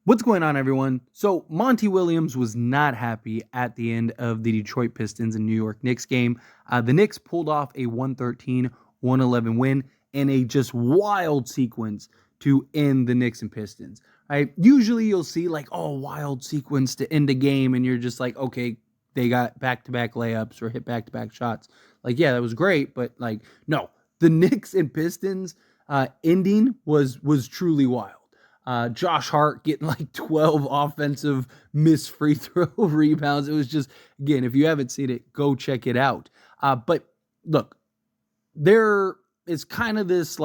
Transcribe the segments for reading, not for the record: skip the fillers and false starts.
What's going on, everyone? So, Monty Williams was not happy at the end of the Detroit Pistons and New York Knicks game. The Knicks pulled off a 113-111 win in a just wild sequence to end the Knicks and Pistons. Right? Usually you'll see wild sequence to end a game, and you're just like, okay, they got back-to-back layups or hit back-to-back shots. Yeah, that was great, but no. The Knicks and Pistons ending was truly wild. Josh Hart getting 12 offensive missed free throw rebounds. It was just, again, if you haven't seen it, go check it out. But look, there is kind of this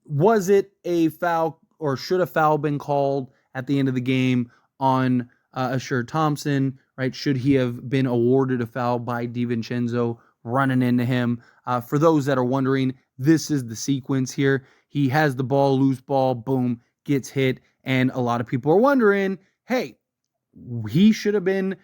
was it a foul or should a foul been called at the end of the game on Asher Thompson, right? Should he have been awarded a foul by DiVincenzo running into him? For those that are wondering, this is the sequence here. He has the ball, loose ball, boom, gets hit, and a lot of people are wondering, hey, he should have been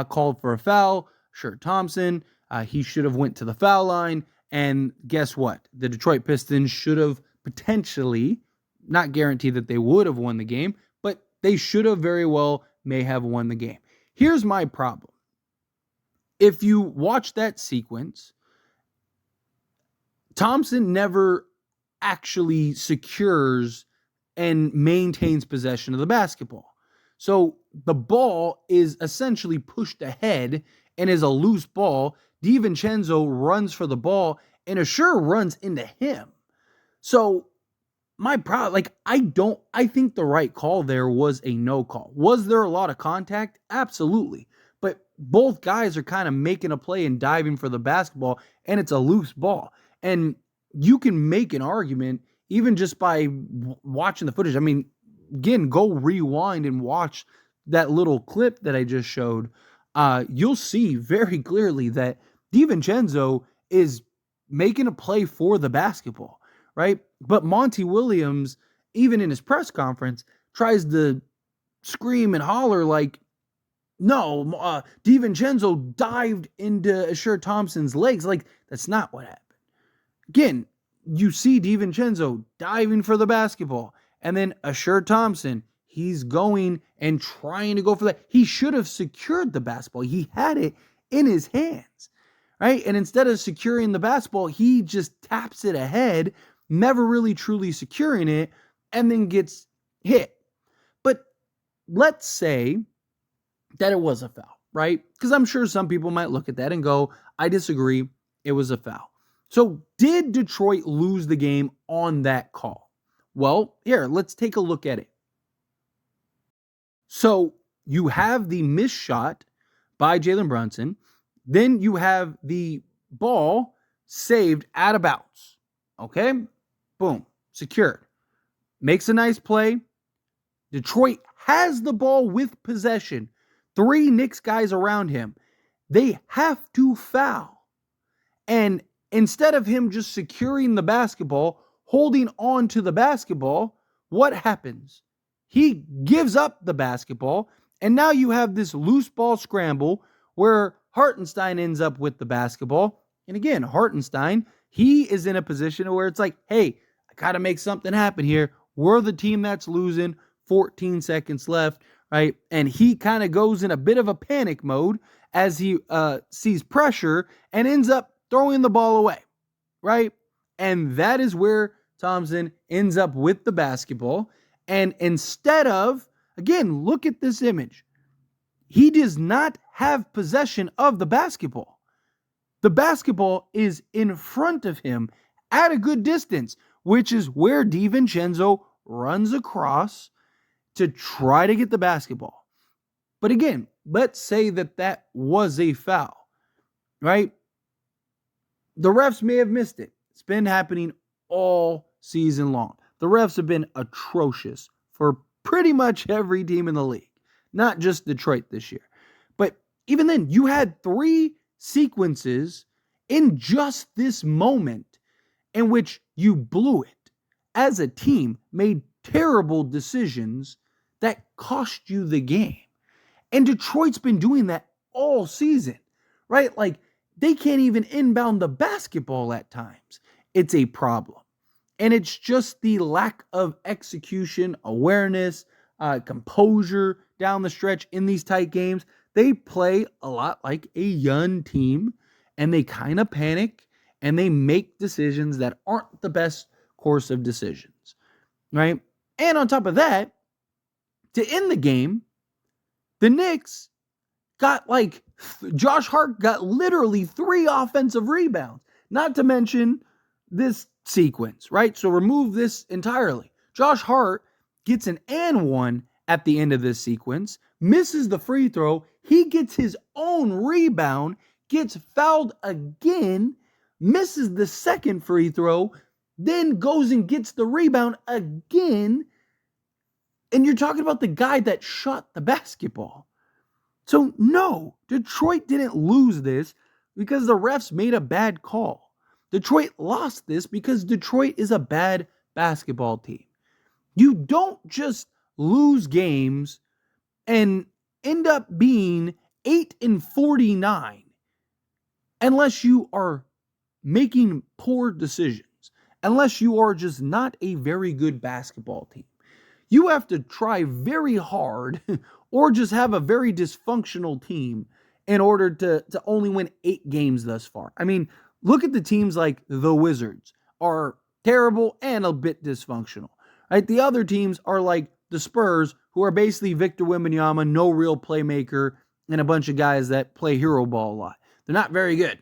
called for a foul. Sure, Thompson, he should have went to the foul line, and guess what? The Detroit Pistons should have potentially, not guaranteed that they would have won the game, but they should have very well may have won the game. Here's my problem. If you watch that sequence, Thompson never actually secures and maintains possession of the basketball. So the ball is essentially pushed ahead and is a loose ball. DiVincenzo runs for the ball and Asher runs into him. So my problem, I think the right call there was a no call. Was there a lot of contact? Absolutely. But both guys are kind of making a play and diving for the basketball, and it's a loose ball. And you can make an argument even just by watching the footage. I mean, again, go rewind and watch that little clip that I just showed. You'll see very clearly that DiVincenzo is making a play for the basketball, right? But Monty Williams, even in his press conference, tries to scream and holler no, DiVincenzo dived into Asher Thompson's legs. That's not what happened. Again, you see DiVincenzo diving for the basketball, and then Asher Thompson, he's going and trying to go for that. He should have secured the basketball. He had it in his hands, right? And instead of securing the basketball, he just taps it ahead, never really truly securing it, and then gets hit. But let's say that it was a foul, right? Because I'm sure some people might look at that and go, I disagree, it was a foul. So did Detroit lose the game on that call? Well, here, let's take a look at it. So you have the missed shot by Jalen Brunson. Then you have the ball saved out of bounds. Okay? Boom. Secured. Makes a nice play. Detroit has the ball with possession. 3 Knicks guys around him. They have to foul. And instead of him just securing the basketball, holding on to the basketball, what happens? He gives up the basketball, and now you have this loose ball scramble where Hartenstein ends up with the basketball. And again, Hartenstein, he is in a position where it's like, hey, I got to make something happen here. We're the team that's losing, 14 seconds left, right? And he kind of goes in a bit of a panic mode as he sees pressure and ends up throwing the ball away, right? And that is where Thompson ends up with the basketball. And instead of, again, look at this image. He does not have possession of the basketball. The basketball is in front of him at a good distance, which is where DiVincenzo runs across to try to get the basketball. But again, let's say that was a foul, right? The refs may have missed it. It's been happening all season long. The refs have been atrocious for pretty much every team in the league, not just Detroit this year. But even then, you had 3 sequences in just this moment in which you blew it. As a team, made terrible decisions that cost you the game. And Detroit's been doing that all season, right? They can't even inbound the basketball at times. It's a problem. And it's just the lack of execution, awareness, composure down the stretch in these tight games. They play a lot like a young team, and they kind of panic and they make decisions that aren't the best course of decisions, right? And on top of that, to end the game, the Knicks got Josh Hart got literally 3 offensive rebounds, not to mention this sequence, right? So remove this entirely. Josh Hart gets an and one at the end of this sequence, misses the free throw, he gets his own rebound, gets fouled again, misses the second free throw, then goes and gets the rebound again. And you're talking about the guy that shot the basketball. So no, Detroit didn't lose this because the refs made a bad call. Detroit lost this because Detroit is a bad basketball team. You don't just lose games and end up being 8-49 unless you are making poor decisions, unless you are just not a very good basketball team. You have to try very hard or just have a very dysfunctional team in order to only win 8 games thus far. I mean, look at the teams like the Wizards are terrible and a bit dysfunctional. Right? The other teams are like the Spurs, who are basically Victor Wembanyama, no real playmaker, and a bunch of guys that play hero ball a lot. They're not very good,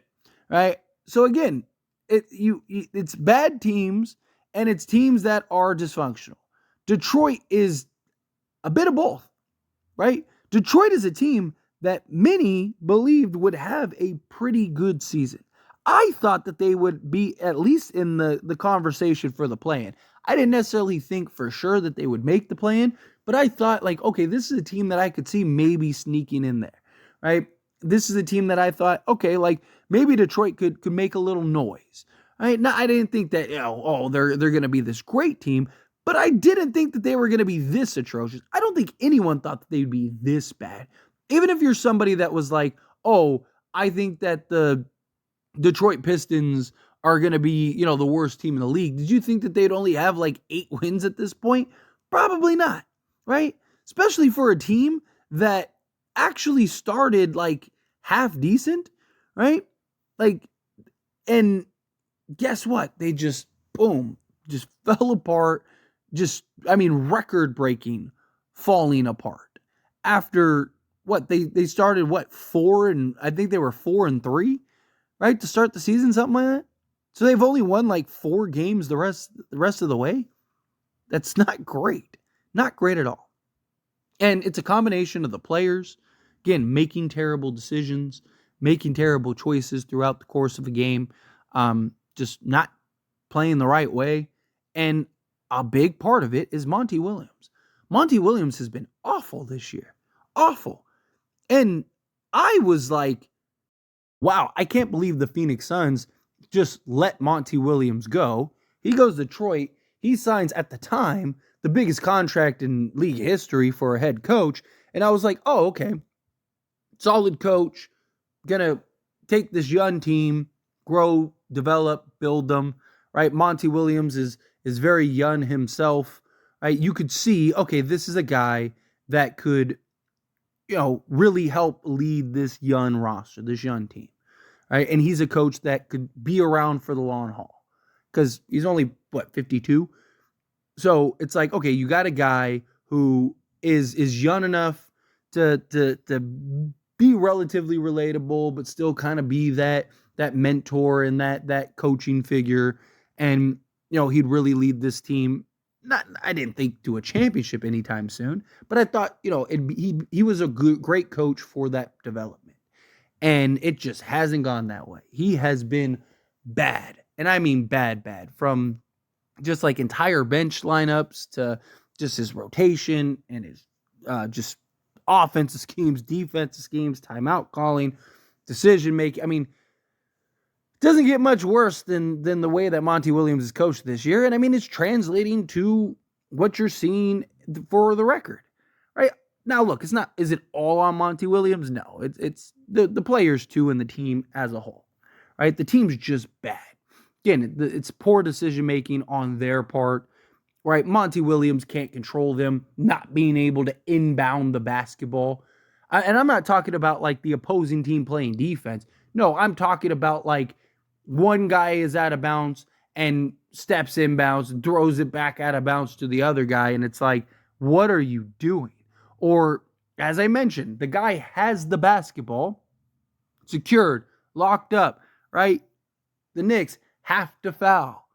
right? So again, it's bad teams, and it's teams that are dysfunctional. Detroit is a bit of both, right? Detroit is a team that many believed would have a pretty good season. I thought that they would be at least in the conversation for the play-in. I didn't necessarily think for sure that they would make the play-in, but I thought okay, this is a team that I could see maybe sneaking in there, right? This is a team that I thought, okay, maybe Detroit could make a little noise, right? Now, I didn't think that, they're going to be this great team, but I didn't think that they were going to be this atrocious. I don't think anyone thought that they'd be this bad. Even if you're somebody that was like, I think that the Detroit Pistons are going to be, the worst team in the league. Did you think that they'd only have 8 wins at this point? Probably not, right? Especially for a team that actually started half decent, right? And guess what? They just, boom, just fell apart. Record breaking, falling apart. After they started 4 and I think they were 4-3, right? To start the season, something like that. So they've only won 4 games the rest of the way. That's not great. Not great at all. And it's a combination of the players, again, making terrible decisions, making terrible choices throughout the course of a game, just not playing the right way. And a big part of it is Monty Williams. Monty Williams has been awful this year. Awful. And I was like, wow, I can't believe the Phoenix Suns just let Monty Williams go. He goes to Detroit. He signs at the time the biggest contract in league history for a head coach. And I was like, oh, okay. Solid coach. Gonna take this young team, grow, develop, build them. Right? Monty Williams is very young himself. Right? You could see, okay, this is a guy that could, really help lead this young roster, this young team. Right? And he's a coach that could be around for the long haul because he's only, 52? So it's okay, you got a guy who is young enough to be relatively relatable, but still kind of be that mentor and that coaching figure. And, he'd really lead this team. I didn't think to a championship anytime soon, but I thought, he was a great coach for that development. And it just hasn't gone that way. He has been bad. And I mean bad, from just entire bench lineups to just his rotation and his just offensive schemes, defensive schemes, timeout calling, decision making. I mean, it doesn't get much worse than the way that Monty Williams is coached this year. And I mean, it's translating to what you're seeing for the record, right? Now, look, is it all on Monty Williams? No, it's the players too and the team as a whole, right? The team's just bad. Again, it's poor decision making on their part. right? Monty Williams can't control them, not being able to inbound the basketball. And I'm not talking about like the opposing team playing defense. No, I'm talking about like one guy is out of bounds and steps inbounds and throws it back out of bounds to the other guy. And it's like, what are you doing? Or, as I mentioned, the guy has the basketball secured, locked up, right? The Knicks have to foul.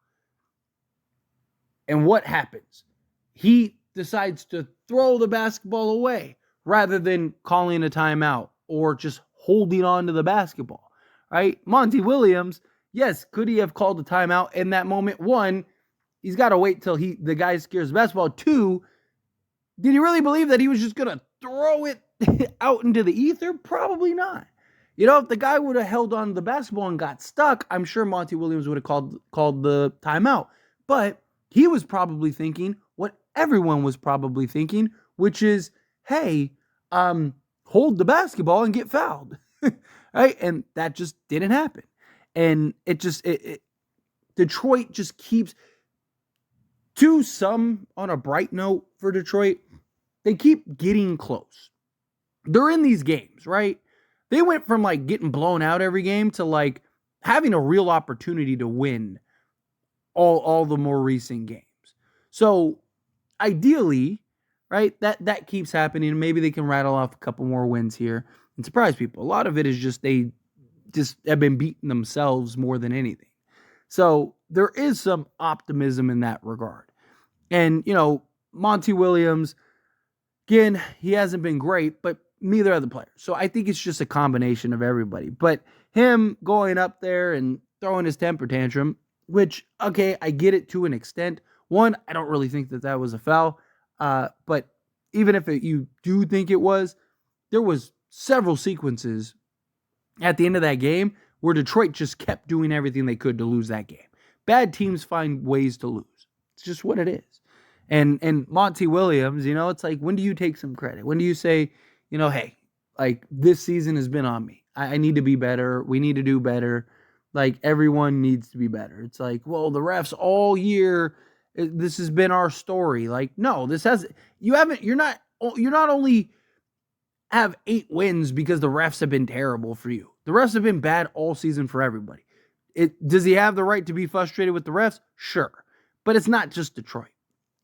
And what happens? He decides to throw the basketball away rather than calling a timeout or just holding on to the basketball, right? Monty Williams, yes, could he have called a timeout in that moment? One, he's got to wait till the guy secures the basketball. Two, did he really believe that he was just going to throw it out into the ether? Probably not. You know, if the guy would have held on to the basketball and got stuck, I'm sure Monty Williams would have called the timeout. But he was probably thinking what everyone was probably thinking, which is, hey, hold the basketball and get fouled. Right? And that just didn't happen. And Detroit just keeps, to some, on a bright note for Detroit, they keep getting close. They're in these games, right? They went from like getting blown out every game to like having a real opportunity to win all the more recent games. So ideally, right, that keeps happening. Maybe they can rattle off a couple more wins here and surprise people. A lot of it is just they just have been beating themselves more than anything. So there is some optimism in that regard. And, you know, Monty Williams, again, he hasn't been great, but neither are the players. So I think it's just a combination of everybody. But him going up there and throwing his temper tantrum, which, okay, I get it to an extent. One, I don't really think that was a foul. But even if you do think it was, there was several sequences at the end of that game where Detroit just kept doing everything they could to lose that game. Bad teams find ways to lose. It's just what it is. And Monty Williams, you know, it's like, when do you take some credit? When do you say, you know, hey, like, this season has been on me. I need to be better. We need to do better. Like, everyone needs to be better. It's like, well, the refs all year, this has been our story. Like, no, you're not only have 8 wins because the refs have been terrible for you. The refs have been bad all season for everybody. Does he have the right to be frustrated with the refs? Sure. But it's not just Detroit.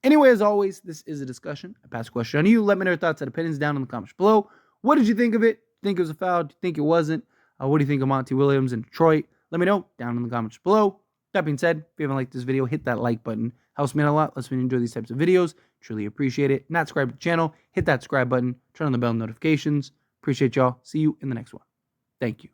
Anyway, as always, this is a discussion. I pass a question on you. Let me know your thoughts and opinions down in the comments below. What did you think of it? Think it was a foul? Do you think it wasn't? What do you think of Monty Williams in Detroit? Let me know down in the comments below. That being said, if you haven't liked this video, hit that like button. Helps me out a lot. Lets me enjoy these types of videos. Truly appreciate it. Not subscribe to the channel. Hit that subscribe button. Turn on the bell notifications. Appreciate y'all. See you in the next one. Thank you.